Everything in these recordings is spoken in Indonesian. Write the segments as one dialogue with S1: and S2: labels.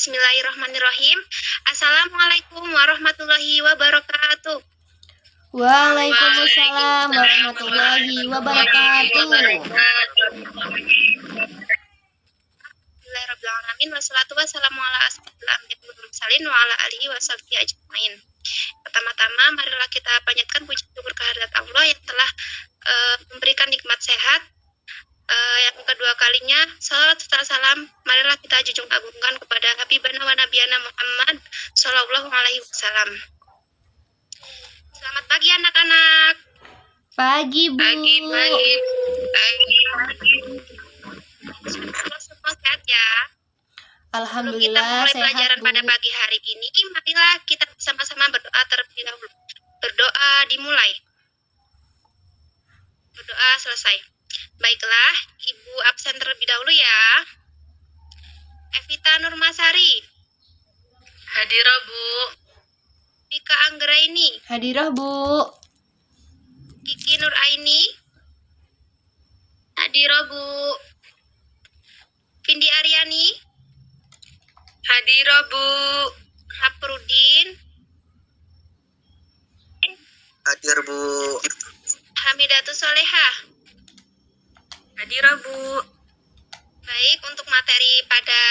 S1: Bismillahirrahmanirrahim. Assalamualaikum warahmatullahi wabarakatuh.
S2: Waalaikumsalam warahmatullahi wabarakatuh.
S1: Bismillahirrahmanirrahim. Wassalatu wassalamu ala asyrofil anbiya'i wal mursalin wa ala alihi washabbihi ajmain. Pertama-tama marilah kita panjatkan puji syukur kehadirat Allah yang telah memberikan nikmat sehat. Yang kedua kalinya, salawat serta salam marilah kita junjung agungkan kepada Habibana wa Nabiyana Muhammad sallallahu alaihi wasallam. Selamat pagi anak-anak.
S2: Pagi, Bu.
S1: Pagi. Semua sehat ya.
S2: Alhamdulillah
S1: Sebelum kita mulai
S2: sehat,
S1: pelajaran
S2: Bu.
S1: pada pagi hari ini, marilah kita sama-sama berdoa terlebih dahulu. Berdoa dimulai. Berdoa selesai. Baiklah, Ibu absen terlebih dahulu ya. Evita Nurmasari.
S3: Hadirah, Bu.
S1: Vika Anggraini.
S2: Hadirah, Bu.
S1: Kiki Nur Aini. Hadirah, Bu. Vindi Aryani.
S3: Hadirah, Bu.
S1: Haprudin.
S4: Hadir, Bu.
S1: Hamidatus Solehah.
S3: Hadirah, Bu.
S1: Baik, untuk materi pada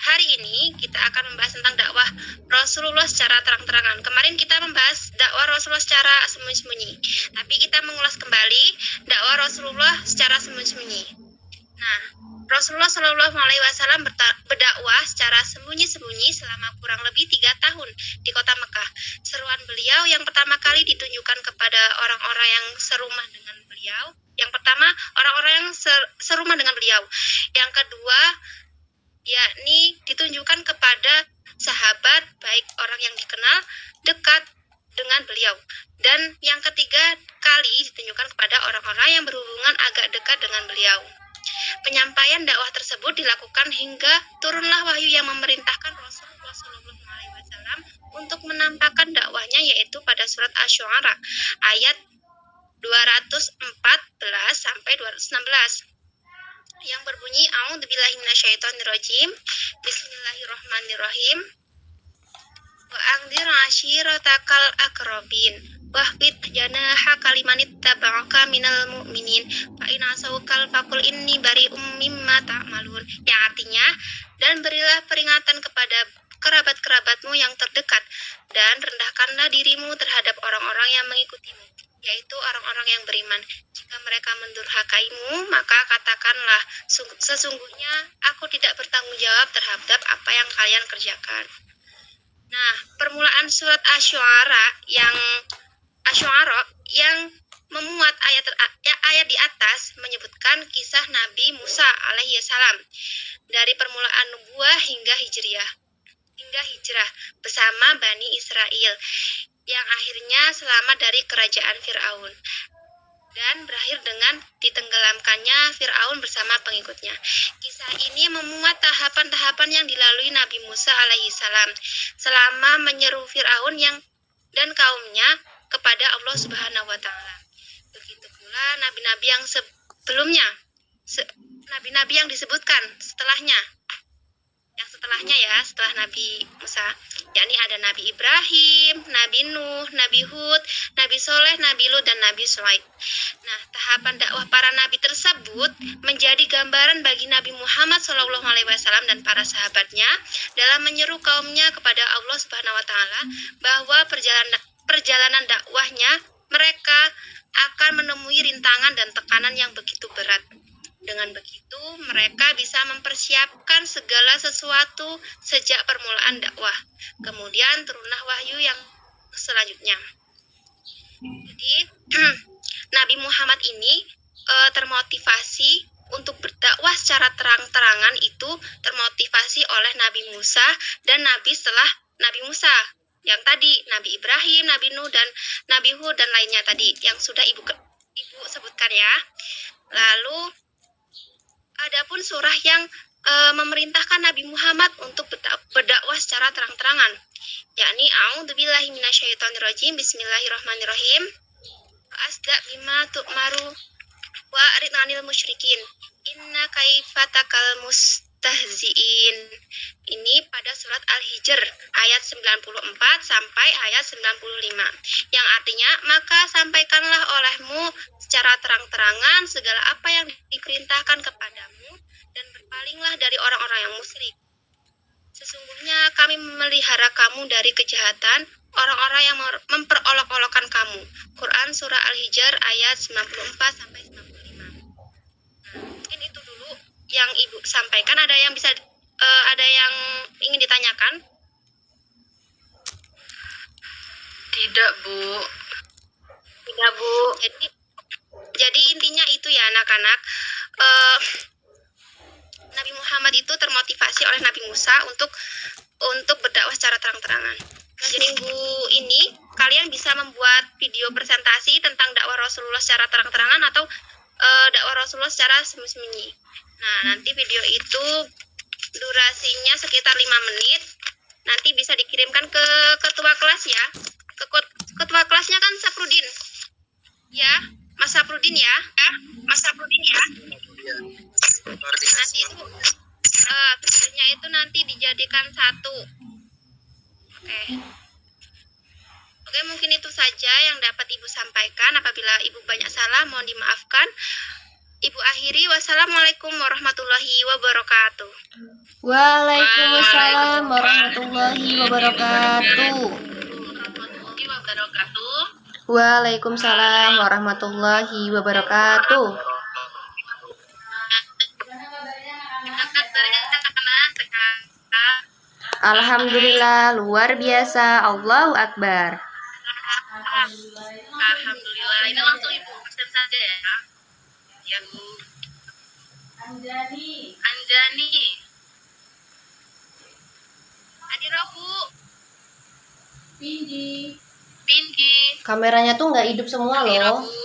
S1: hari ini kita akan membahas tentang dakwah Rasulullah secara terang-terangan. Kemarin kita membahas dakwah Rasulullah secara sembunyi-sembunyi, tapi kita mengulas kembali dakwah Rasulullah secara sembunyi-sembunyi. Nah, Rasulullah Shallallahu Alaihi Wasallam berdakwah secara sembunyi-sembunyi selama kurang lebih 3 tahun di kota Mekah. Seruan beliau yang pertama kali ditunjukkan kepada orang-orang yang serumah dengan beliau. Yang pertama, orang-orang yang serumah dengan beliau. Yang kedua, yakni ditunjukkan kepada sahabat, baik orang yang dikenal dekat dengan beliau. Dan yang ketiga kali ditunjukkan kepada orang-orang yang berhubungan agak dekat dengan beliau. Penyampaian dakwah tersebut dilakukan hingga turunlah wahyu yang memerintahkan Rasulullah SAW untuk menampakkan dakwahnya, yaitu pada surat Asy-Syu'ara ayat 214 sampai 216 yang berbunyi A'udzubillahi minasyaitonirrajim. Bismillahirrahmanirrahim. Wa anzir ashiratakal aqrabin wahfid janahaka limanit taba'aka minal mu'minin fa in asawkal faqul inni bari'um mimma ta'malun, yang artinya, dan berilah peringatan kepada kerabat-kerabatmu yang terdekat dan rendahkanlah dirimu terhadap orang-orang yang mengikutimu, yaitu orang-orang yang beriman. Jika mereka mendurhakaimu, maka katakanlah, sesungguhnya aku tidak bertanggung jawab terhadap apa yang kalian kerjakan. Nah, permulaan surat Asy-Syu'ara yang memuat ayat di atas menyebutkan kisah Nabi Musa alaihi salam dari permulaan nubuah hingga hijrah bersama Bani Israel yang akhirnya selamat dari kerajaan Fir'aun dan berakhir dengan ditenggelamkannya Fir'aun bersama pengikutnya. Kisah ini memuat tahapan-tahapan yang dilalui Nabi Musa alaihissalam selama menyeru Fir'aun dan kaumnya kepada Allah Subhanahu wa Ta'ala. Begitu pula nabi-nabi yang sebelumnya, nabi-nabi yang disebutkan setelahnya setelah Nabi Musa, yakni ada Nabi Ibrahim, Nabi Nuh, Nabi Hud, Nabi Soleh, Nabi Lut, dan Nabi Shu'aib. Nah, tahapan dakwah para nabi tersebut menjadi gambaran bagi Nabi Muhammad SAW dan para sahabatnya dalam menyeru kaumnya kepada Allah Subhanahu wa Ta'ala bahwa perjalanan dakwahnya mereka akan menemui rintangan dan tekanan yang begitu berat. Dengan begitu, mereka bisa mempersiapkan segala sesuatu sejak permulaan dakwah. Kemudian turunlah wahyu yang selanjutnya. Jadi, Nabi Muhammad ini termotivasi untuk berdakwah secara terang-terangan itu termotivasi oleh Nabi Musa dan Nabi setelah Nabi Musa. Yang tadi, Nabi Ibrahim, Nabi Nuh, dan Nabi Hud, dan lainnya tadi yang sudah Ibu sebutkan ya. Lalu, adapun surah yang memerintahkan Nabi Muhammad untuk berdakwah secara terang-terangan, yakni A'udzubillahi minasyaitonirrajim. Bismillahirrahmanirrahim. Asda bima tu'maru wa arid 'anil musyrikin. Inna kaifatakal mustahziin. Ini pada surat Al-Hijr ayat 94 sampai ayat 95. Yang artinya, maka sampaikanlah olehmu secara terang-terangan segala apa yang diperintahkan kepadamu dan berpalinglah dari orang-orang yang musyrik. Sesungguhnya kami memelihara kamu dari kejahatan orang-orang yang memperolok-olokkan kamu. Quran surah Al-Hijr ayat 94 sampai 95. Mungkin itu dulu yang Ibu sampaikan. Ada yang yang ingin ditanyakan?
S3: Tidak, Bu.
S1: Tidak, Bu. Jadi intinya itu ya anak-anak. Nabi Muhammad itu termotivasi oleh Nabi Musa untuk berdakwah secara terang-terangan. Jadi minggu ini kalian bisa membuat video presentasi tentang dakwah Rasulullah secara terang-terangan atau dakwah Rasulullah secara sembunyi-sembunyi. Nah, nanti video itu durasinya sekitar 5 menit. Nanti bisa dikirimkan ke ketua kelas ya. Ketua kelasnya kan Saprudin. Ya, Mas Saprudin ya. Mas Saprudin ya.
S4: Ya.
S1: Nanti itu videonya itu nanti dijadikan satu. Oke, mungkin itu saja yang dapat Ibu sampaikan. Apabila Ibu banyak salah, mohon dimaafkan. Ibu akhiri, wassalamualaikum warahmatullahi wabarakatuh.
S2: Waalaikumsalam warahmatullahi wabarakatuh.
S3: Warahmatullahi wabarakatuh.
S2: Waalaikumsalam warahmatullahi wabarakatuh. Alhamdulillah, luar biasa. Allahu Akbar.
S3: Alhamdulillah. Ini langsung Ibu pesen saja ya. Ya, Bu. Anjani.
S1: Adira, Bu.
S3: Pindi.
S2: Kameranya tuh nggak hidup semua
S3: Adira,
S2: loh.
S3: Bu.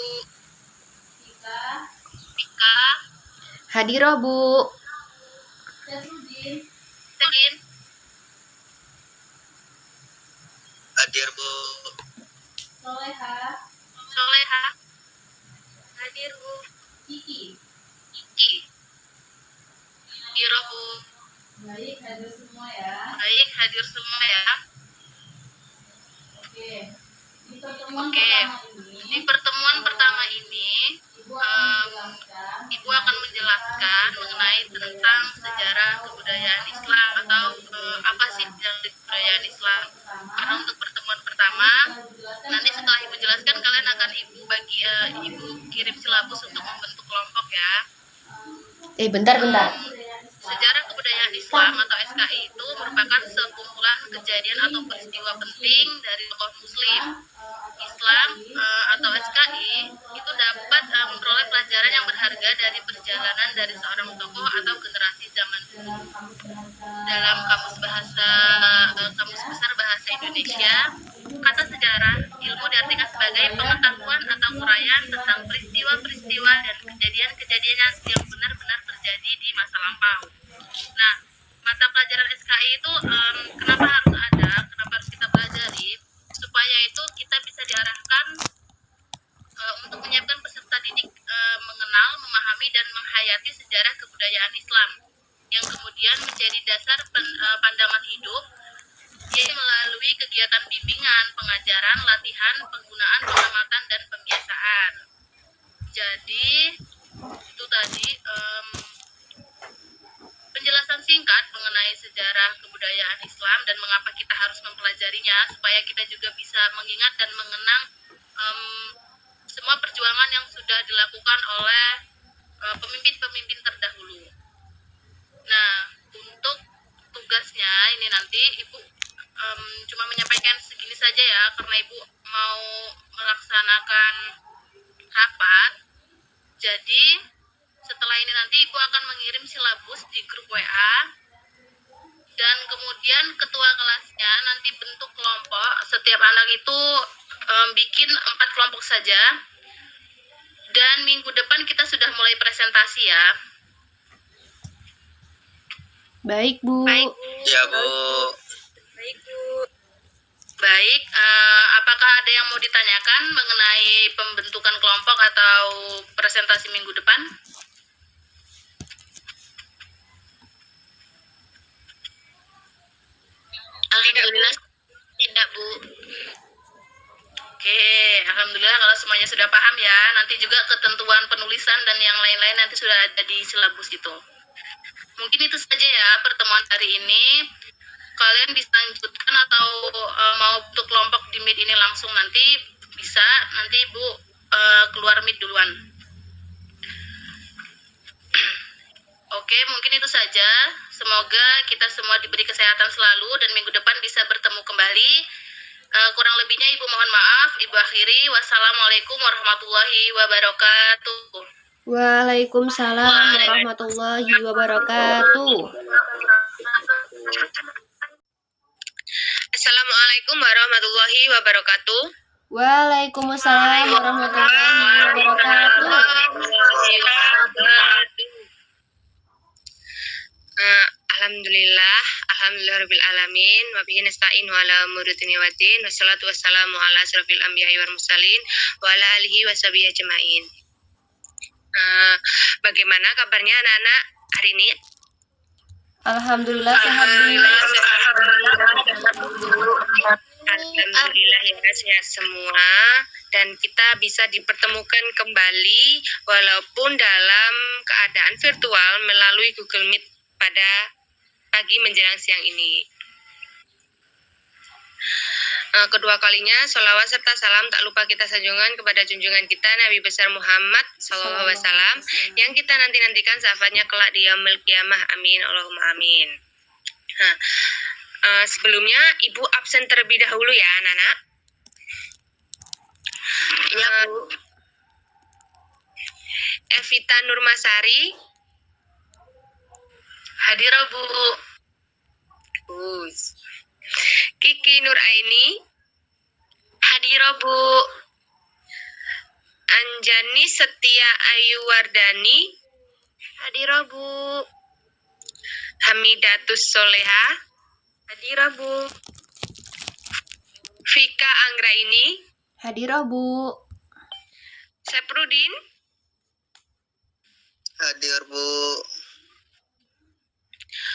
S3: Pika.
S2: Hadiroh, Bu.
S3: Sedin.
S4: Hadir, Bu.
S3: Soleha. Hadir, Bu. Kiki. Adira, Bu.
S5: Baik, hadir semua ya.
S3: Baik, hadir semua ya.
S5: Oke. Di pertemuan
S3: Oke.
S5: pertama
S3: Di
S5: ini,
S3: pertemuan pertama ini,
S5: Ibu akan menjelaskan
S3: Ibu akan menjelaskan mengenai tentang sejarah kebudayaan Islam atau apa sih sejarah kebudayaan Islam. Karena untuk pertemuan pertama, nanti setelah Ibu jelaskan, kalian akan Ibu kirim silabus untuk membentuk kelompok ya.
S2: Bentar.
S3: Sejarah kebudayaan Islam atau SKI itu merupakan sekumpulan kejadian atau peristiwa penting dari tokoh Muslim. Islam atau SKI itu dapat memperoleh pelajaran yang berharga dari perjalanan dari seorang tokoh atau generasi zaman dulu. Dalam Kamus Besar Bahasa Indonesia, kata sejarah, ilmu diartikan sebagai pengetahuan atau uraian tentang peristiwa-peristiwa dan kejadian-kejadian yang benar-benar terjadi di masa lampau. Nah, mata pelajaran SKI itu kenapa harus ada, kenapa harus kita pelajari, supaya itu kita bisa diarahkan untuk menyiapkan peserta didik mengenal, memahami, dan menghayati sejarah kebudayaan Islam yang kemudian menjadi dasar pandangan hidup, yaitu melalui kegiatan bimbingan, pengajaran, latihan, penggunaan, pengamatan, dan pembiasaan. Jadi itu tadi penjelasan singkat mengenai sejarah kebudayaan Islam dan mengapa kita harus mempelajarinya, supaya kita juga bisa mengingat dan mengenang semua perjuangan yang sudah dilakukan oleh pemimpin-pemimpin terdahulu. Nah, untuk tugasnya ini nanti Ibu cuma menyampaikan segini saja ya, karena Ibu mau melaksanakan rapat. Jadi setelah ini nanti Ibu akan mengirim silabus di grup WA, dan kemudian ketua kelasnya nanti bentuk kelompok. Setiap anak itu bikin 4 kelompok saja, dan minggu depan kita sudah mulai presentasi ya.
S2: Baik, Bu.
S4: Ya, Bu.
S3: Baik, apakah ada yang mau ditanyakan mengenai pembentukan kelompok atau presentasi minggu depan? Alhamdulillah tidak, Bu. Oke, alhamdulillah kalau semuanya sudah paham ya. Nanti juga ketentuan penulisan dan yang lain-lain nanti sudah ada di silabus itu. Mungkin itu saja ya pertemuan hari ini. Kalian bisa lanjutkan atau mau untuk kelompok di Meet ini langsung nanti bisa. Nanti Ibu keluar Meet duluan. Oke, mungkin itu saja. Semoga kita semua diberi kesehatan selalu dan minggu depan bisa bertemu kembali. Kurang lebihnya Ibu mohon maaf. Ibu akhiri. Wassalamualaikum warahmatullahi wabarakatuh.
S2: Waalaikumsalam warahmatullahi wabarakatuh.
S1: Assalamualaikum warahmatullahi wabarakatuh.
S2: Waalaikumsalam warahmatullahi wabarakatuh.
S1: Alhamdulillahirabbil alamin wa bihi nasta'in wa ala umuri dunya waddin wassalatu wassalamu ala asrofil anbiya'i wal mursalin wa ala alihi washabihi ajmain. Bagaimana kabarnya anak-anak hari ini?
S2: Alhamdulillah sehat, Bu.
S1: Alhamdulillah ya, sehat semua dan kita bisa dipertemukan kembali walaupun dalam keadaan virtual melalui Google Meet pada pagi menjelang siang ini. Kedua kalinya sholawat serta salam tak lupa kita sanjungan kepada junjungan kita Nabi besar Muhammad SAW yang kita nantikan syafaatnya kelak di yaumil qiyamah. Amin Allahumma amin. Sebelumnya Ibu absen terlebih dahulu ya anak-anak.
S3: Iya, Bu.
S1: Evita Nurmasari
S3: Hadir, Bu.
S1: Kiki Nuraini
S3: Hadir, Bu.
S1: Anjani Setia Ayu Wardani
S3: Hadir, Bu.
S1: Hamidatus Soleha
S3: Hadir, Bu.
S1: Vika Anggraini
S2: Hadir, Bu.
S1: Seprudin
S4: Hadir, Bu.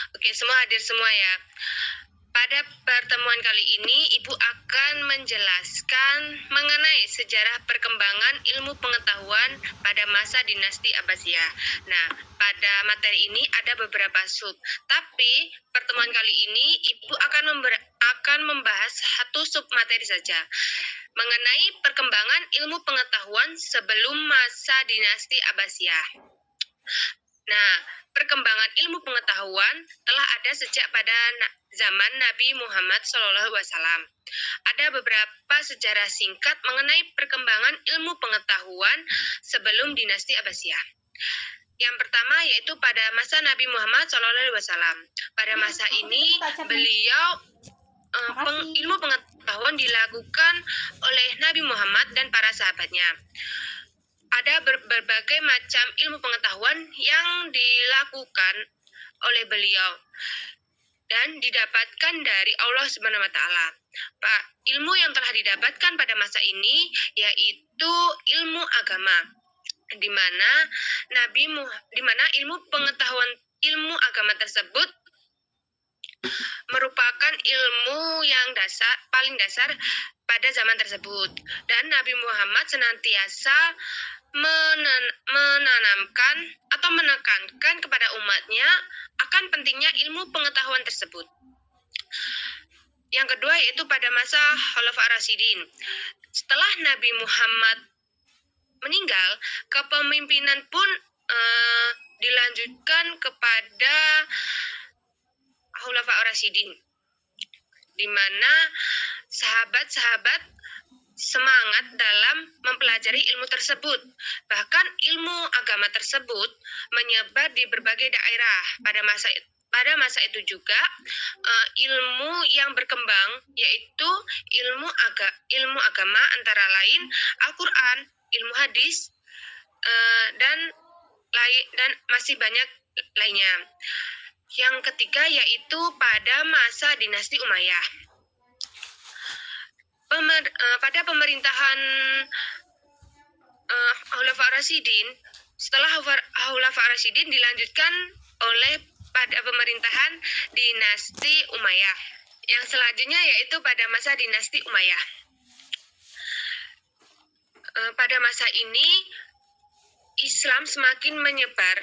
S1: Oke, semua hadir semua ya. Pada pertemuan kali ini, Ibu akan menjelaskan mengenai sejarah perkembangan ilmu pengetahuan pada masa dinasti Abbasiyah. Nah, pada materi ini ada beberapa sub, tapi pertemuan kali ini Ibu akan membahas satu sub materi saja, mengenai perkembangan ilmu pengetahuan sebelum masa dinasti Abbasiyah. Nah, perkembangan ilmu pengetahuan telah ada sejak pada zaman Nabi Muhammad SAW. Ada beberapa sejarah singkat mengenai perkembangan ilmu pengetahuan sebelum dinasti Abbasiyah. Yang pertama yaitu pada masa Nabi Muhammad SAW. Pada masa ini beliau ilmu pengetahuan dilakukan oleh Nabi Muhammad dan para sahabatnya. Ada berbagai macam ilmu pengetahuan yang dilakukan oleh beliau dan didapatkan dari Allah Subhanahu wa taala. Ilmu yang telah didapatkan pada masa ini yaitu ilmu agama, di mana ilmu pengetahuan ilmu agama tersebut merupakan ilmu yang paling dasar pada zaman tersebut, dan Nabi Muhammad senantiasa menanamkan atau menekankan kepada umatnya akan pentingnya ilmu pengetahuan tersebut. Yang kedua yaitu pada masa Khulafaur Rasyidin. Setelah Nabi Muhammad meninggal, kepemimpinan pun dilanjutkan kepada Khulafaur Rasyidin, di mana sahabat-sahabat semangat dalam mempelajari ilmu tersebut. Bahkan ilmu agama tersebut menyebar di berbagai daerah. Pada masa itu juga ilmu yang berkembang yaitu ilmu agama antara lain Al-Qur'an, ilmu hadis, dan masih banyak lainnya. Yang ketiga yaitu pada masa dinasti Umayyah. Pada pemerintahan Khulafaur Rasyidin, setelah Khulafaur Rasyidin dilanjutkan oleh pada pemerintahan dinasti Umayyah,
S6: Yang selanjutnya yaitu pada masa dinasti Umayyah. Pada masa ini Islam semakin menyebar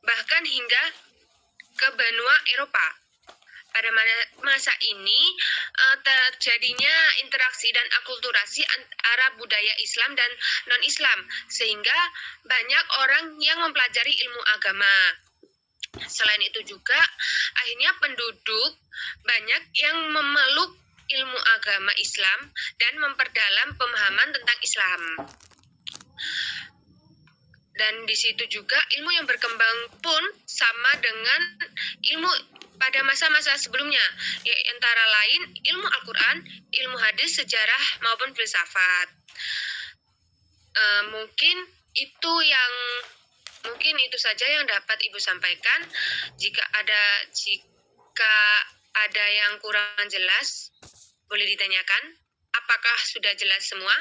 S6: bahkan hingga ke benua Eropa. Pada masa ini terjadinya interaksi dan akulturasi antara budaya Islam dan non-Islam, sehingga banyak orang yang mempelajari ilmu agama. Selain itu juga, akhirnya penduduk banyak yang memeluk ilmu agama Islam dan memperdalam pemahaman tentang Islam. Dan di situ juga ilmu yang berkembang pun sama dengan ilmu pada masa-masa sebelumnya, yaitu antara lain ilmu Al-Quran, ilmu hadis, sejarah maupun filsafat. Mungkin itu saja yang dapat Ibu sampaikan. Jika ada yang kurang jelas, boleh ditanyakan. Apakah sudah jelas semua?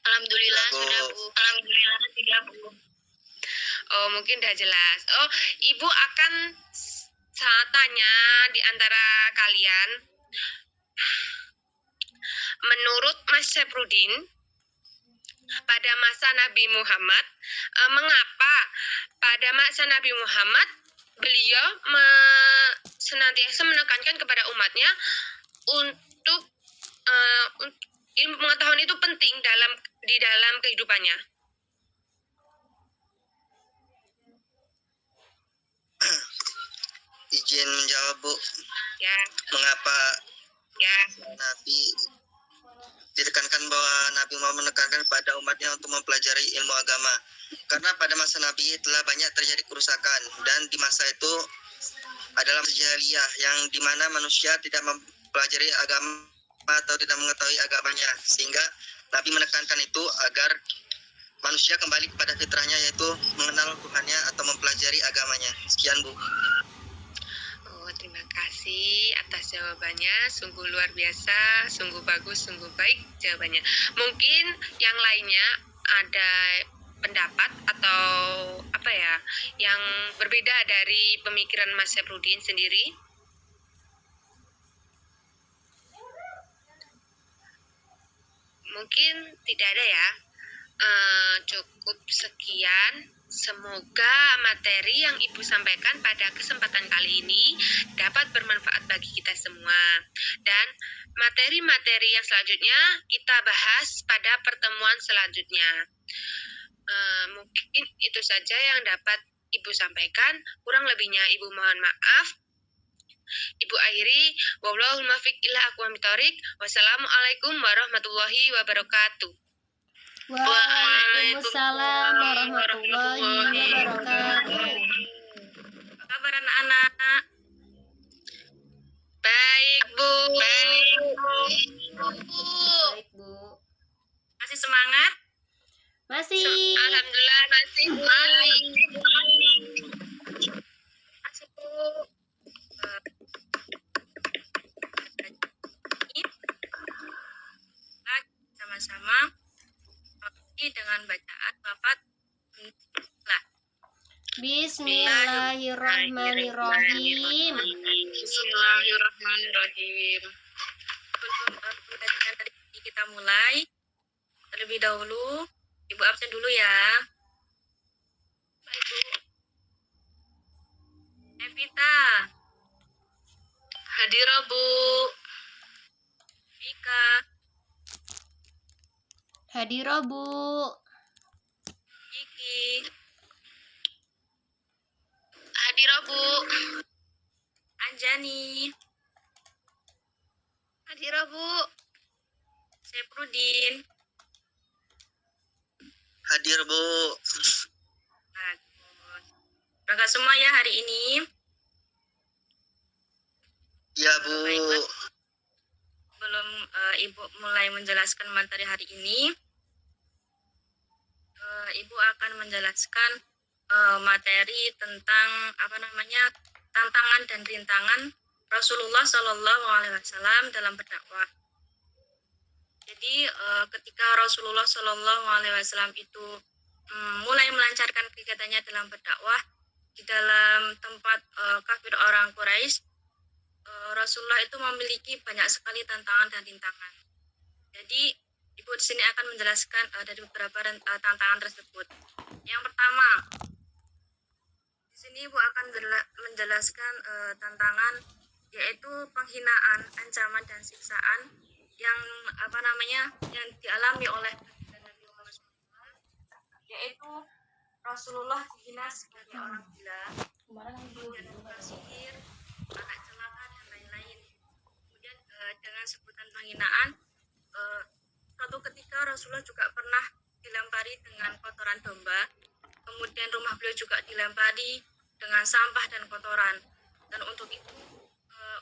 S1: Alhamdulillah sudah, Bu. Alhamdulillah sudah, Bu.
S6: Oh, mungkin udah jelas. Oh, Ibu akan tanya di antara kalian. Menurut Mas Syafruddin, pada masa Nabi Muhammad, mengapa pada masa Nabi Muhammad beliau senantiasa menekankan kepada umatnya untuk ilmu pengetahuan itu penting di dalam kehidupannya?
S4: Izin menjawab, Bu.
S6: Ya,
S4: Mengapa
S6: ya.
S4: Nabi ditekankan bahwa Nabi mau menekankan kepada umatnya untuk mempelajari ilmu agama? Karena pada masa Nabi telah banyak terjadi kerusakan, dan di masa itu adalah masa jahiliyah yang dimana manusia tidak mempelajari agama atau tidak mengetahui agamanya, sehingga Nabi menekankan itu agar manusia kembali kepada fitrahnya, yaitu mengenal Tuhannya atau mempelajari agamanya. Sekian, Bu.
S6: Oh, terima kasih atas jawabannya. Sungguh luar biasa, sungguh bagus, sungguh baik jawabannya. Mungkin yang lainnya ada pendapat atau yang berbeda dari pemikiran Mas Syafruddin sendiri? Mungkin tidak ada ya. Cukup sekian. Semoga materi yang Ibu sampaikan pada kesempatan kali ini dapat bermanfaat bagi kita semua. Dan materi-materi yang selanjutnya kita bahas pada pertemuan selanjutnya. Mungkin itu saja yang dapat Ibu sampaikan. Kurang lebihnya Ibu mohon maaf. Ibu akhiri, wallahul muwaffiq ila aqwamit thoriq. Wassalamualaikum warahmatullahi wabarakatuh.
S2: Waalaikumsalam warahmatullahi wabarakatuh.
S1: Apa kabar anak-anak?
S6: Baik, Bu.
S2: Baik, Bu.
S1: Masih semangat?
S2: Masih.
S6: Alhamdulillah masih, Bu.
S1: Masih, Bu. Sama-sama dengan bacaan Bapak lah.
S2: Bismillahirrahmanirrahim.
S3: Bismillahirrahmanirrahim.
S1: Pembacaan tadi kita mulai. Terlebih dahulu, Ibu absen dulu ya. Baik, Bu. Evita,
S3: Hadir, Bu.
S1: Vika,
S2: Hadiro, Bu.
S1: Kiki,
S6: Hadir, Bu.
S1: Anjani,
S6: Hadir, Bu.
S1: Syafruddin.
S4: Hadir, Bu.
S1: Bagus. Berangkat semua ya hari ini.
S4: Ya, Bu.
S1: Baik, Bu. Sebelum Ibu mulai menjelaskan materi hari ini, Ibu akan menjelaskan materi tentang tantangan dan rintangan Rasulullah Shallallahu Alaihi Wasallam dalam berdakwah. Jadi ketika Rasulullah Shallallahu Alaihi Wasallam itu mulai melancarkan kegiatannya dalam berdakwah, di dalam tempat kafir orang Quraisy, Rasulullah itu memiliki banyak sekali tantangan dan rintangan. Jadi Ibu di sini akan menjelaskan dari beberapa tantangan tersebut. Yang pertama, di sini Ibu akan menjelaskan tantangan, yaitu penghinaan, ancaman dan siksaan yang yang dialami oleh Nabi Muhammad SAW, yaitu Rasulullah dihina sebagai orang gila, kemudian tukang sihir, anak celaka dan lain-lain. Kemudian dengan sebutan penghinaan, suatu ketika Rasulullah juga pernah dilempari dengan kotoran domba, kemudian rumah beliau juga dilempari dengan sampah dan kotoran, dan untuk itu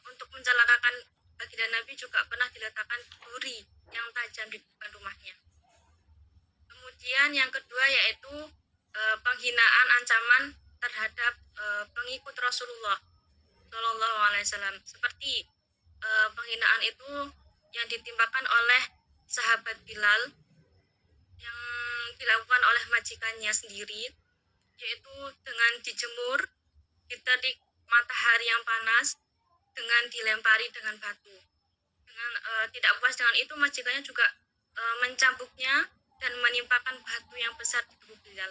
S1: untuk mencelakakan baginda Nabi juga pernah diletakkan duri yang tajam di depan rumahnya. Kemudian yang kedua yaitu penghinaan, ancaman terhadap pengikut Rasulullah Shallallahu Alaihi Wasallam, seperti penghinaan itu yang ditimpakan oleh sahabat Bilal yang dilakukan oleh majikannya sendiri, yaitu dengan dijemur di terik matahari yang panas dengan dilempari dengan batu. Dengan tidak puas dengan itu, majikannya juga mencambuknya dan menimpakan batu yang besar di tubuh Bilal.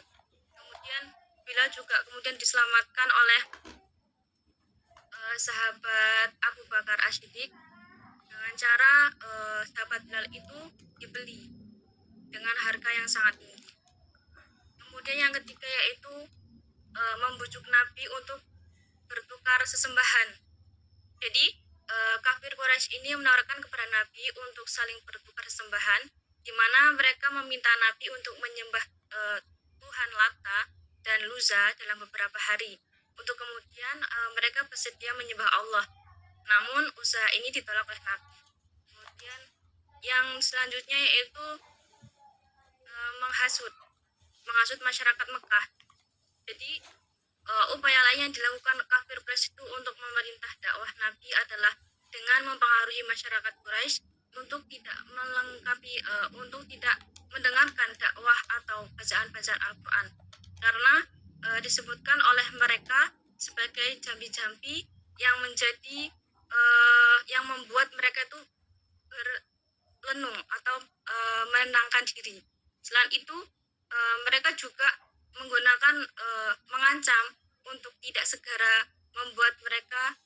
S1: Kemudian Bilal juga kemudian diselamatkan oleh sahabat Abu Bakar As-Siddiq dengan cara sahabat Bilal itu dibeli dengan harga yang sangat tinggi. Kemudian yang ketiga yaitu membujuk Nabi untuk bertukar sesembahan. Jadi kafir Quraisy ini menawarkan kepada Nabi untuk saling bertukar sesembahan, di mana mereka meminta Nabi untuk menyembah Tuhan Lata dan Luza dalam beberapa hari, untuk kemudian mereka bersedia menyembah Allah. Namun usaha ini ditolak oleh Nabi. Kemudian yang selanjutnya yaitu menghasut masyarakat Mekah. Jadi upaya lain yang dilakukan kafir Quraisy itu untuk memerintah dakwah Nabi adalah dengan mempengaruhi masyarakat Quraisy untuk tidak untuk tidak mendengarkan dakwah atau bacaan-bacaan Al-Quran, karena disebutkan oleh mereka sebagai jambi-jambi yang menjadi yang membuat mereka itu berlenung atau menenangkan diri. Selain itu mereka juga menggunakan mengancam untuk tidak segera membuat mereka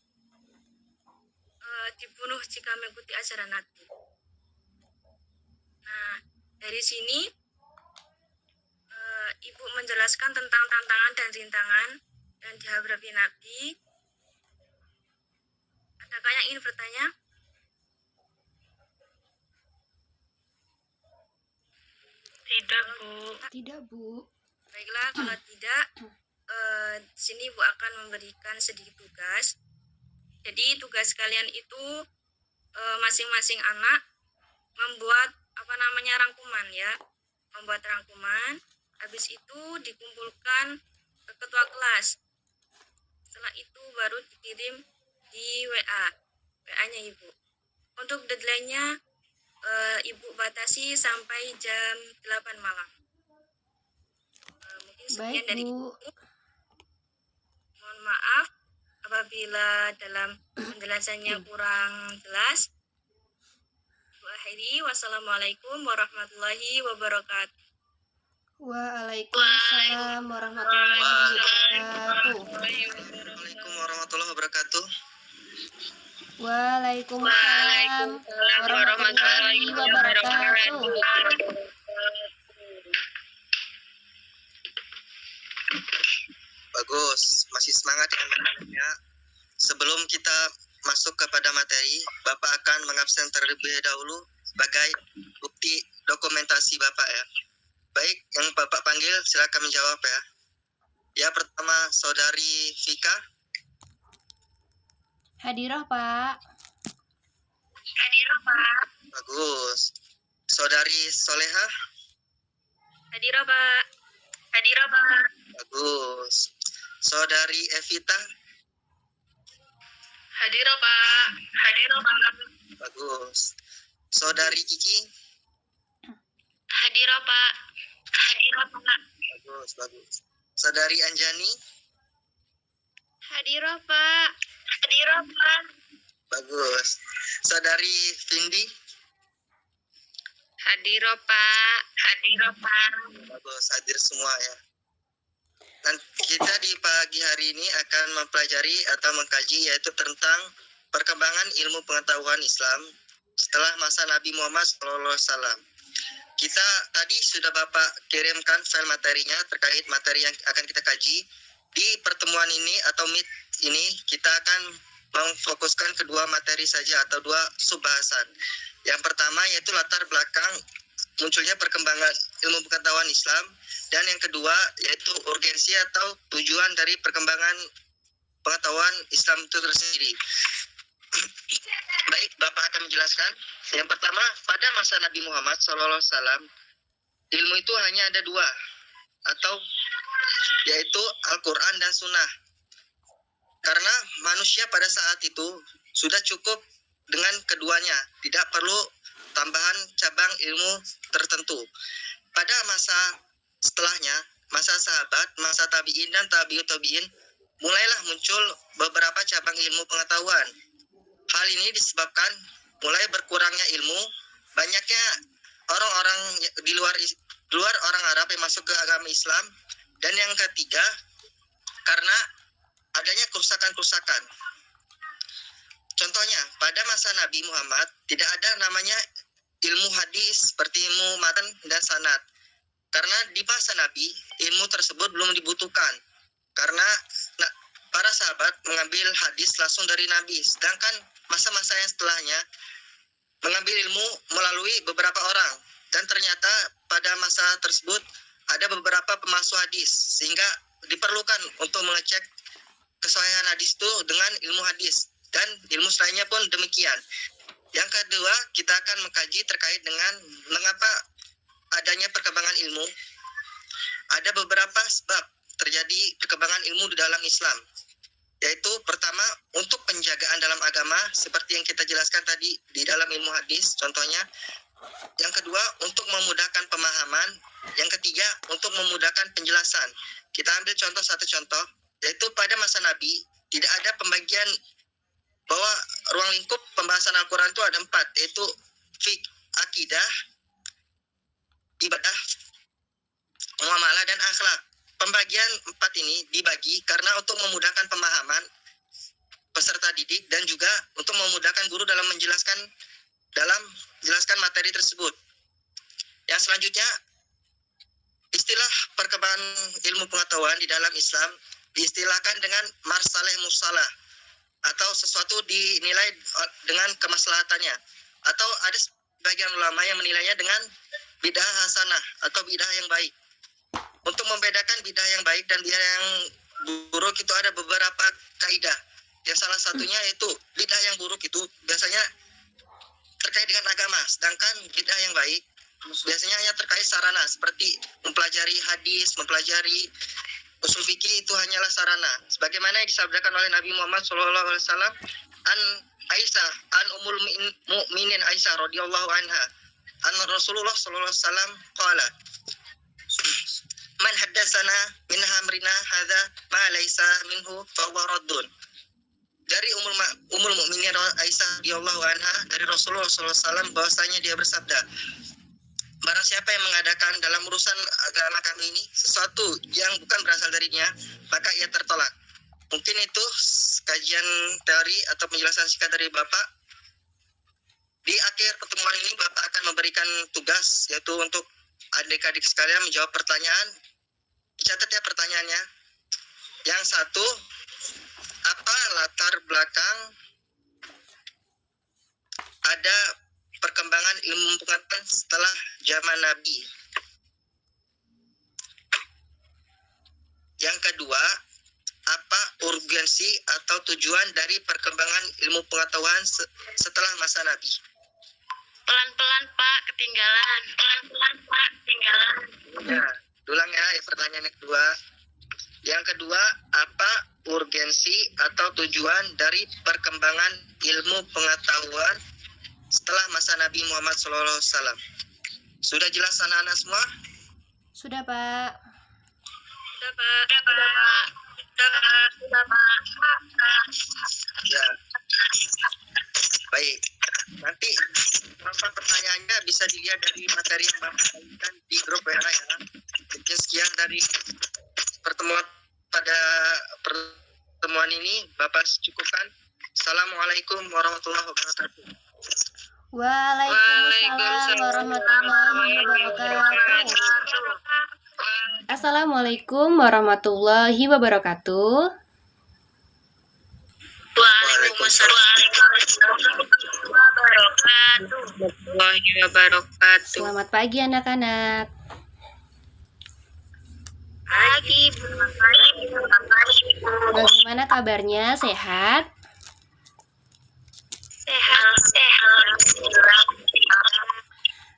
S1: dibunuh jika mengikuti ajaran Nabi. Nah, dari sini Ibu menjelaskan tentang tantangan dan rintangan yang dihadapi Nabi. Adakah yang ingin bertanya?
S3: Tidak, Bu.
S2: Tidak, Bu.
S1: Baiklah, kalau tidak, di sini Ibu akan memberikan sedikit tugas. Jadi tugas kalian itu masing-masing anak membuat rangkuman ya, membuat rangkuman. Habis itu dikumpulkan ke ketua kelas. Setelah itu baru dikirim di WA-nya Ibu. Untuk deadline-nya Ibu batasi sampai jam 8 malam. Mungkin sekian
S2: Baik,
S1: dari
S2: Bu.
S1: Ibu. Mohon maaf apabila dalam penjelasannya kurang jelas. Ibu akhiri, wassalamualaikum warahmatullahi wabarakatuh.
S2: Waalaikumsalam warahmatullahi wabarakatuh.
S4: Waalaikumsalam warahmatullahi wabarakatuh.
S2: Waalaikumsalam warahmatullahi wabarakatuh.
S4: Bagus, masih semangat dengan materinya. Sebelum kita masuk kepada materi, Bapak akan mengabsen terlebih dahulu sebagai bukti dokumentasi Bapak ya. Baik, yang Bapak panggil silakan menjawab ya. Ya, pertama Saudari Vika.
S2: Hadirah, Pak.
S4: Bagus. Saudari Soleha.
S1: Hadirah, Pak.
S4: Bagus. Saudari Evita.
S3: Hadirah, Pak.
S4: Bagus. Saudari Kiki.
S1: Hadirah, Pak.
S4: Bagus. Saudari Anjani.
S1: Hadirah, Pak. Hadirah, Pak.
S4: Bagus. Saudari Vindi?
S6: Hadir, Pak. Hadir, Pak.
S4: Bagus, hadir semua ya. Dan kita di pagi hari ini akan mempelajari atau mengkaji yaitu tentang perkembangan ilmu pengetahuan Islam setelah masa Nabi Muhammad SAW. Kita tadi sudah Bapak kirimkan file materinya terkait materi yang akan kita kaji. Di pertemuan ini atau meet ini kita akan memfokuskan kedua materi saja atau dua subbahasan. Yang pertama yaitu latar belakang munculnya perkembangan ilmu pengetahuan Islam, dan yang kedua yaitu urgensi atau tujuan dari perkembangan pengetahuan Islam itu tersendiri. Baik, Bapak akan menjelaskan. Yang pertama, pada masa Nabi Muhammad SAW, ilmu itu hanya ada dua, atau yaitu Al-Quran dan Sunnah. Karena manusia pada saat itu sudah cukup dengan keduanya, tidak perlu tambahan cabang ilmu tertentu. Pada masa setelahnya, masa sahabat, masa tabi'in dan tabi'ut tabi'in, mulailah muncul beberapa cabang ilmu pengetahuan. Hal ini disebabkan mulai berkurangnya ilmu, banyaknya orang-orang di luar orang Arab yang masuk ke agama Islam, dan yang ketiga karena adanya kerusakan-kerusakan. Contohnya, pada masa Nabi Muhammad tidak ada namanya ilmu hadis seperti ilmu matan dan sanad. Karena di masa Nabi, ilmu tersebut belum dibutuhkan. Karena para sahabat mengambil hadis langsung dari Nabi. Sedangkan masa-masa yang setelahnya mengambil ilmu melalui beberapa orang. Dan ternyata pada masa tersebut ada beberapa pemalsu hadis. Sehingga diperlukan untuk mengecek kesahihan hadis itu dengan ilmu hadis. Dan ilmu lainnya pun demikian. Yang kedua, kita akan mengkaji terkait dengan mengapa adanya perkembangan ilmu. Ada beberapa sebab terjadi perkembangan ilmu di dalam Islam. Yaitu pertama, untuk penjagaan dalam agama, seperti yang kita jelaskan tadi di dalam ilmu hadis, contohnya. Yang kedua, untuk memudahkan pemahaman. Yang ketiga, untuk memudahkan penjelasan. Kita ambil satu contoh, yaitu pada masa Nabi, tidak ada pembagian bahwa ruang lingkup pembahasan Al-Quran itu ada 4, yaitu fiqh, akidah, ibadah, muamalah, dan akhlak. Pembagian 4 ini dibagi karena untuk memudahkan pemahaman peserta didik dan juga untuk memudahkan guru dalam menjelaskan materi tersebut. Yang selanjutnya, istilah perkembangan ilmu pengetahuan di dalam Islam diistilahkan dengan marsaleh musalah, atau sesuatu dinilai dengan kemaslahatannya, atau ada sebagian ulama yang menilainya dengan bidah hasanah atau bidah yang baik. Untuk membedakan bidah yang baik dan bidah yang buruk itu ada beberapa kaidah. Yang salah satunya yaitu bidah yang buruk itu biasanya terkait dengan agama, sedangkan bidah yang baik biasanya hanya terkait sarana seperti mempelajari hadis, mempelajari usul fikih, itu hanyalah sarana. Sebagaimana yang disabdakan oleh Nabi Muhammad SAW, an Aisyah, an umul mu'minin Aisyah radhiyallahu anha, an Rasulullah SAW qala, man haddatsana min amrina hadza ma laisa minhu fa huwa raddun. Dari umul mukminin Aisyah radhiyallahu anha dari Rasulullah SAW bahwasanya dia bersabda, barang siapa yang mengadakan dalam urusan agama kami ini sesuatu yang bukan berasal darinya, maka ia tertolak. Mungkin itu kajian teori atau penjelasan singkat dari Bapak. Di akhir pertemuan ini Bapak akan memberikan tugas, yaitu untuk adik-adik sekalian menjawab pertanyaan. Catat ya pertanyaannya. Yang satu, apa latar belakang ada perkembangan ilmu pengetahuan setelah zaman Nabi? Yang kedua, apa urgensi atau tujuan dari perkembangan ilmu pengetahuan setelah masa Nabi?
S1: Pelan-pelan, Pak, ketinggalan. Pelan-pelan, Pak, ketinggalan.
S4: Ya, ulang ya pertanyaan yang kedua. Yang kedua, apa urgensi atau tujuan dari perkembangan ilmu pengetahuan setelah masa Nabi Muhammad SAW? Sudah jelas anak-anak semua?
S2: Sudah, Pak.
S1: Sudah, Pak. Sudah, Pak.
S4: Ya, baik. Nanti pertanyaannya bisa dilihat dari materi yang Bapak bagikan di grup WA ya. Mungkin sekian dari pertemuan ini Bapak cukupkan. Assalamualaikum warahmatullahi wabarakatuh.
S2: Waalaikumsalam warahmatullahi wabarakatuh. Assalamualaikum warahmatullahi wabarakatuh.
S6: Warahmatullahi wabarakatuh.
S2: Selamat pagi anak-anak. Bagaimana kabarnya? Sehat?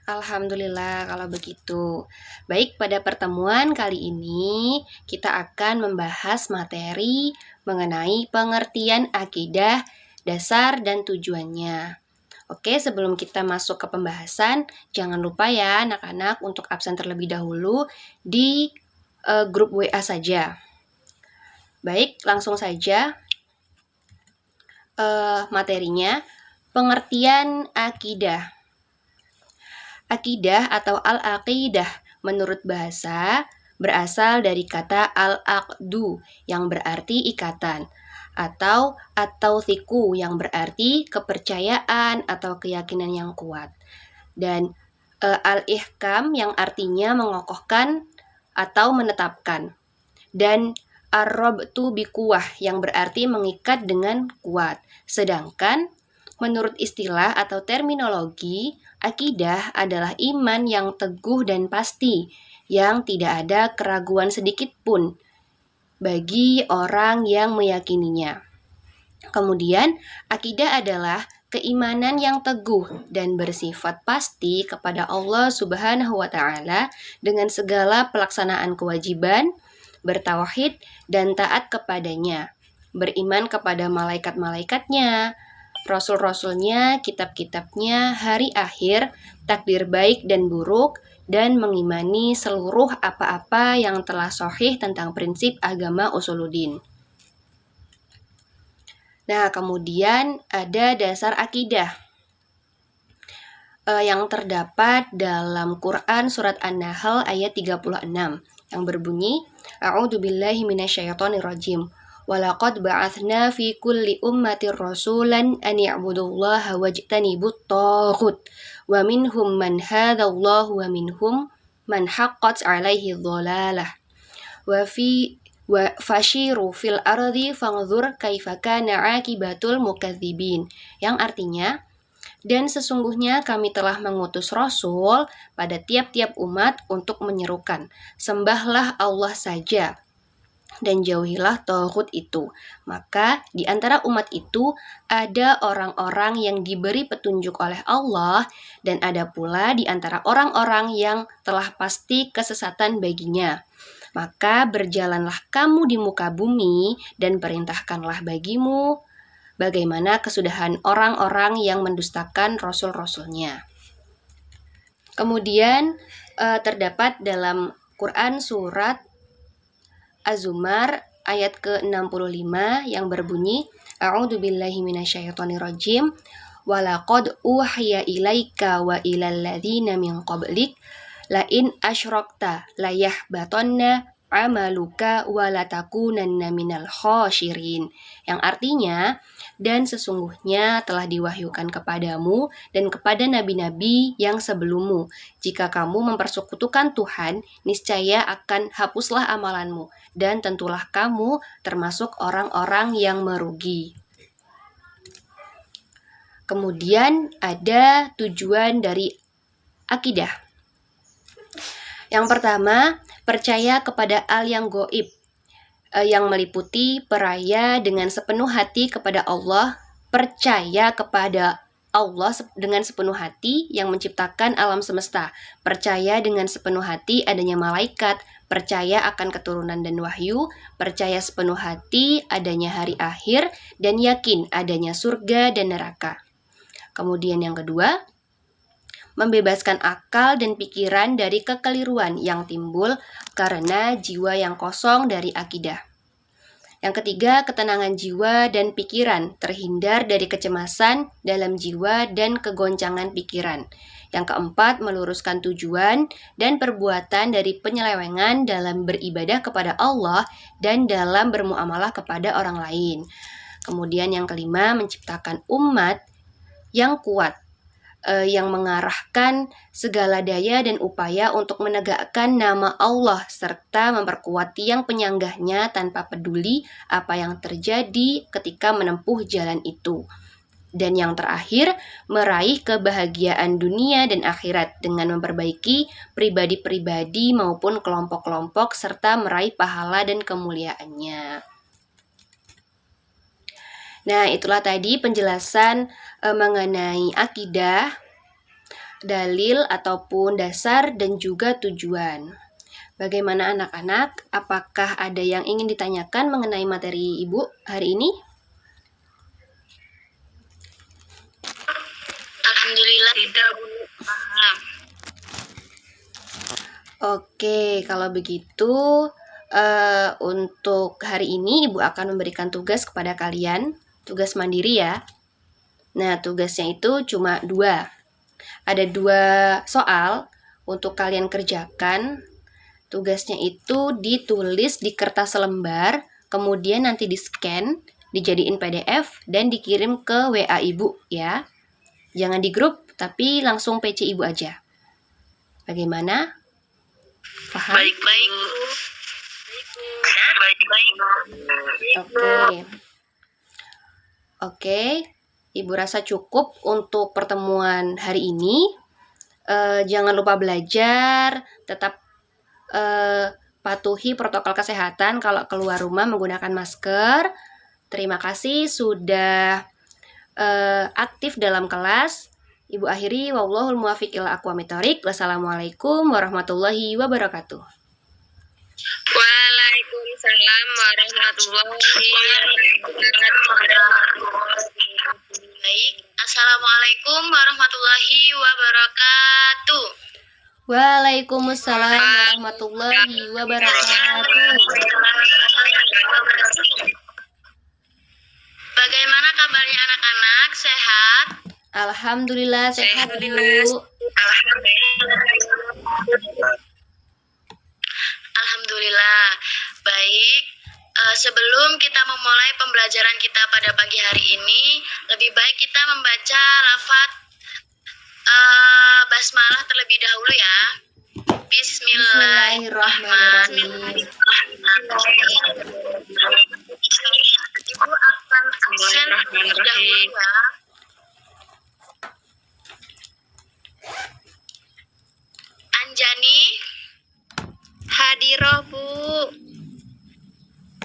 S2: Alhamdulillah kalau begitu. Baik, pada pertemuan kali ini kita akan membahas materi mengenai pengertian akidah, dasar dan tujuannya. Oke, sebelum kita masuk ke pembahasan, jangan lupa ya anak-anak untuk absen terlebih dahulu di grup WA saja. Baik, langsung saja materinya. Pengertian akidah. Akidah atau al-aqidah menurut bahasa berasal dari kata al-aqdu yang berarti ikatan, atau at-tawthiqu yang berarti kepercayaan atau keyakinan yang kuat, dan al-ihkam yang artinya mengokohkan atau menetapkan, dan ar-rabtu biquwah yang berarti mengikat dengan kuat. Sedangkan menurut istilah atau terminologi, akidah adalah iman yang teguh dan pasti, yang tidak ada keraguan sedikit pun bagi orang yang meyakininya. Kemudian, akidah adalah keimanan yang teguh dan bersifat pasti kepada Allah Subhanahu wa Ta'ala dengan segala pelaksanaan kewajiban, bertauhid dan taat kepadanya, beriman kepada malaikat-malaikatnya, rasul-rasulnya, kitab-kitabnya, hari akhir, takdir baik dan buruk, dan mengimani seluruh apa-apa yang telah sahih tentang prinsip agama usuluddin. Nah, kemudian ada dasar akidah yang terdapat dalam Quran surat An-Nahl ayat 36 yang berbunyi, A'udzubillahi minasyaitonirrajim. Walaqad ba'atsna fi kulli ummatin rasulan an ya'budullaha wajtanibut taghut wa minhum man hadallahu wa minhum man haqqat 'alaihi dhalalah wa fashiru fil ardi fanzur kaifa kana 'aqibatul mukadzibin, yang artinya, dan sesungguhnya kami telah mengutus Rasul pada tiap-tiap umat untuk menyerukan, sembahlah Allah saja dan jauhilah taghut itu. Maka di antara umat itu ada orang-orang yang diberi petunjuk oleh Allah, dan ada pula di antara orang-orang yang telah pasti kesesatan baginya. Maka berjalanlah kamu di muka bumi dan perintahkanlah bagimu bagaimana kesudahan orang-orang yang mendustakan rasul-rasulnya. Kemudian terdapat dalam Quran surat Az-Zumar ayat ke-65 yang berbunyi, A'udzubillahi minasyaitonirrajim. Walaqad uhiya ilaika wa ilal ladzina min qablik la in asyrakta la yahbatanna amaluka wa latakunanna minal khasyirin, yang artinya, dan sesungguhnya telah diwahyukan kepadamu dan kepada nabi-nabi yang sebelummu, jika kamu mempersekutukan Tuhan, niscaya akan hapuslah amalanmu, dan tentulah kamu termasuk orang-orang yang merugi. Kemudian ada tujuan dari akidah. Yang pertama, percaya kepada al yang gaib, yang meliputi percaya dengan sepenuh hati kepada Allah, percaya kepada Allah dengan sepenuh hati yang menciptakan alam semesta, percaya dengan sepenuh hati adanya malaikat, percaya akan keturunan dan wahyu, percaya sepenuh hati adanya hari akhir, dan yakin adanya surga dan neraka. Kemudian yang kedua, membebaskan akal dan pikiran dari kekeliruan yang timbul karena jiwa yang kosong dari akidah. Yang ketiga, ketenangan jiwa dan pikiran, terhindar dari kecemasan dalam jiwa dan kegoncangan pikiran. Yang keempat, meluruskan tujuan dan perbuatan dari penyelewengan dalam beribadah kepada Allah dan dalam bermuamalah kepada orang lain. Kemudian yang kelima, menciptakan umat yang kuat, yang mengarahkan segala daya dan upaya untuk menegakkan nama Allah serta memperkuat tiang penyanggahnya tanpa peduli apa yang terjadi ketika menempuh jalan itu. Dan yang terakhir, meraih kebahagiaan dunia dan akhirat dengan memperbaiki pribadi-pribadi maupun kelompok-kelompok serta meraih pahala dan kemuliaannya. Nah, itulah tadi penjelasan mengenai akidah, dalil ataupun dasar dan juga tujuan. Bagaimana anak-anak? Apakah ada yang ingin ditanyakan mengenai materi Ibu hari ini?
S3: Alhamdulillah tidak, Bu. Paham.
S2: Oke, kalau begitu untuk hari ini Ibu akan memberikan tugas kepada kalian, tugas mandiri ya. Nah, tugasnya itu cuma 2. Ada 2 soal untuk kalian kerjakan. Tugasnya itu ditulis di kertas lembar, kemudian nanti di-scan, dijadiin PDF, dan dikirim ke WA Ibu ya. Jangan di grup, tapi langsung PC Ibu aja. Bagaimana? Paham?
S3: Baik-baik, Bu. Baik-baik.
S2: Oke, Ibu rasa cukup untuk pertemuan hari ini. Jangan lupa belajar, tetap patuhi protokol kesehatan kalau keluar rumah menggunakan masker. Terima kasih sudah aktif dalam kelas. Ibu akhiri, wallahul muwaffiq ila aqwamit thoriq. Wassalamualaikum warahmatullahi wabarakatuh.
S6: Waalaikumsalam warahmatullahi wabarakatuh.
S3: Baik. Assalamualaikum warahmatullahi wabarakatuh.
S2: Waalaikumsalam warahmatullahi wabarakatuh.
S3: Bagaimana kabarnya anak-anak? Sehat?
S2: Alhamdulillah sehat, Bu.
S3: Alhamdulillah. Baik. Sebelum kita memulai pembelajaran kita pada pagi hari ini, lebih baik kita membaca lafaz basmalah terlebih dahulu ya.
S2: Bismillahirrahmanirrahim.
S3: Ibu akan absen terlebih dahulu ya. Anjani,
S1: Hadirah, Bu.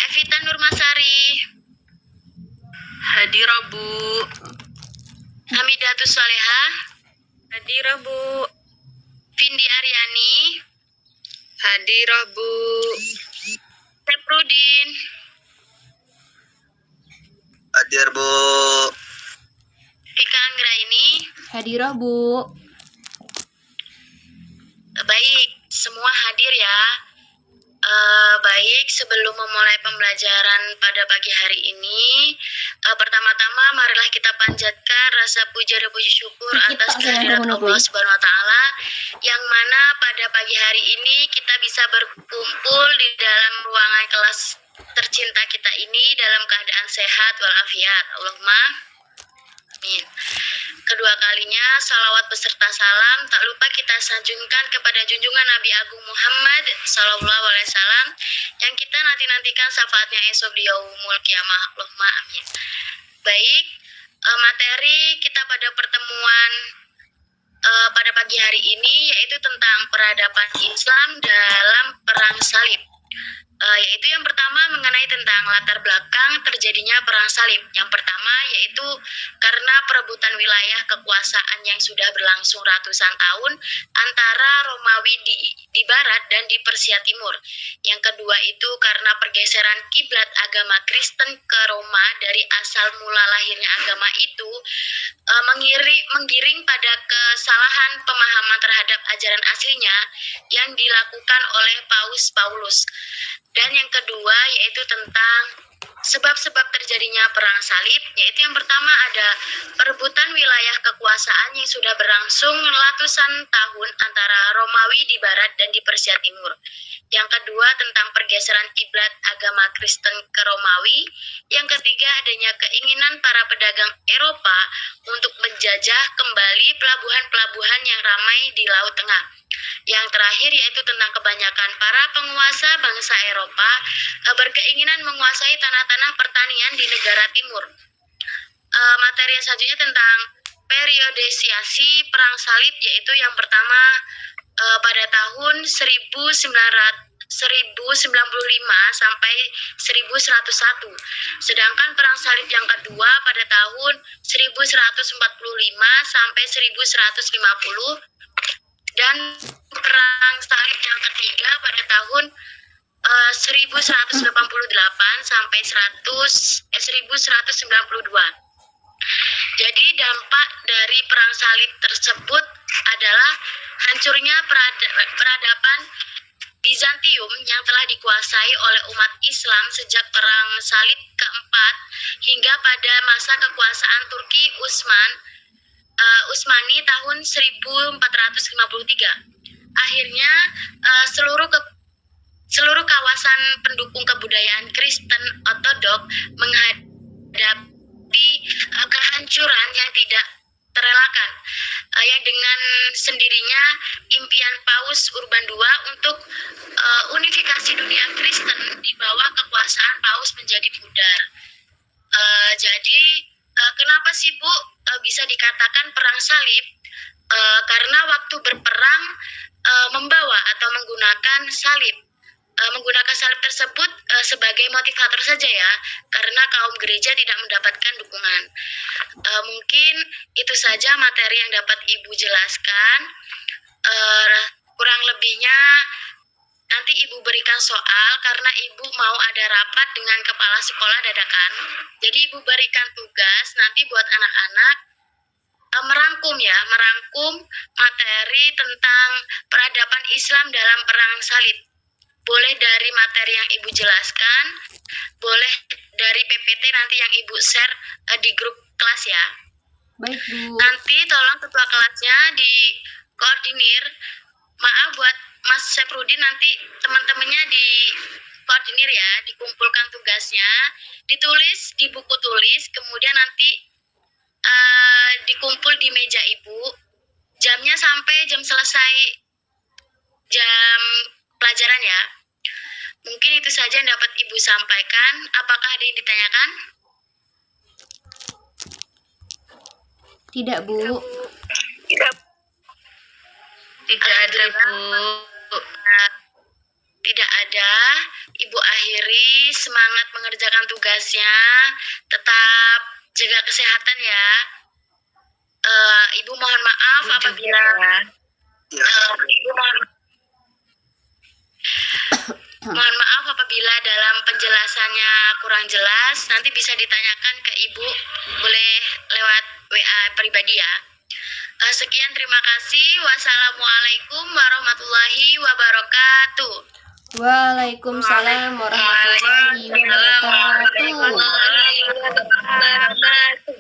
S3: Evita Nurmasari,
S6: Hadirah, Bu.
S3: Hamidatus Salehah,
S6: Hadirah, Bu.
S3: Vindi Aryani,
S6: Hadirah, Bu.
S3: Seprudin,
S4: Hadir, Bu.
S3: Vika Anggraini.
S2: Hadirah, Bu.
S3: Baik, semua hadir ya. Baik, sebelum memulai pembelajaran pada pagi hari ini, pertama-tama marilah kita panjatkan rasa puja dan puji syukur atas kehadirat Allah Subhanahu wa taala yang mana pada pagi hari ini kita bisa berkumpul di dalam ruangan kelas tercinta kita ini dalam keadaan sehat walafiat. Allahumma amin. Kedua kalinya, salawat beserta salam tak lupa kita sanjungkan kepada junjungan Nabi Agung Muhammad Sallallahu Alaihi Wasallam yang kita nantikan syafaatnya esok di yaumul kiamah. Allahumma amin. Baik, materi kita pada pertemuan pada pagi hari ini yaitu tentang peradaban Islam dalam perang salib. Yaitu yang pertama mengenai tentang latar belakang terjadinya perang salib. Yang pertama yaitu karena perebutan wilayah kekuasaan yang sudah berlangsung ratusan tahun antara Romawi di barat dan di Persia timur. Yang kedua itu karena pergeseran kiblat agama Kristen ke Roma dari asal mula lahirnya agama itu menggiring pada kesalahan pemahaman terhadap ajaran aslinya yang dilakukan oleh Paus Paulus. Dan yang kedua yaitu tentang
S1: Sebab-sebab terjadinya perang salib, yaitu yang pertama ada perebutan wilayah kekuasaan yang sudah berlangsung ratusan tahun antara Romawi di barat dan di Persia timur. Yang kedua tentang pergeseran kiblat agama Kristen ke Romawi. Yang ketiga adanya keinginan para pedagang Eropa untuk menjajah kembali pelabuhan-pelabuhan yang ramai di Laut Tengah. Yang terakhir yaitu tentang kebanyakan para penguasa bangsa Eropa berkeinginan menguasai tanah-tanah pertanian di negara timur. Materi yang selanjutnya tentang periodisasi perang salib, yaitu yang pertama pada tahun 1095 sampai 1101. Sedangkan perang salib yang kedua pada tahun 1145 sampai 1150 dan perang salib yang ketiga pada tahun 1188 sampai 1192. Jadi dampak dari perang salib tersebut adalah hancurnya peradaban Bizantium yang telah dikuasai oleh umat Islam sejak perang salib keempat hingga pada masa kekuasaan Turki Utsmani tahun 1453. Akhirnya seluruh kawasan pendukung kebudayaan Kristen Ortodok menghadapi kehancuran yang tidak terelakkan, yang dengan sendirinya impian Paus Urban II untuk unifikasi dunia Kristen di bawah kekuasaan Paus menjadi pudar. Jadi kenapa sih Bu bisa dikatakan perang salib? Karena waktu berperang membawa atau menggunakan salib. Menggunakan salib tersebut sebagai motivator saja ya, karena kaum gereja tidak mendapatkan dukungan. Mungkin itu saja materi yang dapat Ibu jelaskan. Kurang lebihnya nanti Ibu berikan soal karena Ibu mau ada rapat dengan kepala sekolah dadakan. Jadi Ibu berikan tugas nanti buat anak-anak merangkum materi tentang peradaban Islam dalam perang salib. Boleh dari materi yang Ibu jelaskan, boleh dari PPT nanti yang Ibu share di grup kelas ya.
S2: Baik, Bu.
S1: Nanti tolong ketua kelasnya dikoordinir. Maaf buat Mas Syafruddin, nanti teman-temannya dikoordinir ya, dikumpulkan tugasnya, ditulis di buku tulis, kemudian nanti dikumpul di meja Ibu. Jamnya sampai jam selesai jam pelajaran ya. Mungkin itu saja yang dapat Ibu sampaikan. Apakah ada yang ditanyakan?
S2: Tidak, Bu.
S3: Tidak ada, Bu.
S1: Tidak ada. Ibu akhiri, semangat mengerjakan tugasnya. Tetap jaga kesehatan ya. Ibu mohon maaf apabila mohon maaf apabila dalam penjelasannya kurang jelas. Nanti bisa ditanyakan ke Ibu, boleh lewat WA pribadi ya. Sekian, terima kasih. Wassalamualaikum warahmatullahi wabarakatuh.
S2: Waalaikumsalam warahmatullahi wabarakatuh.
S1: Wabarakatuh.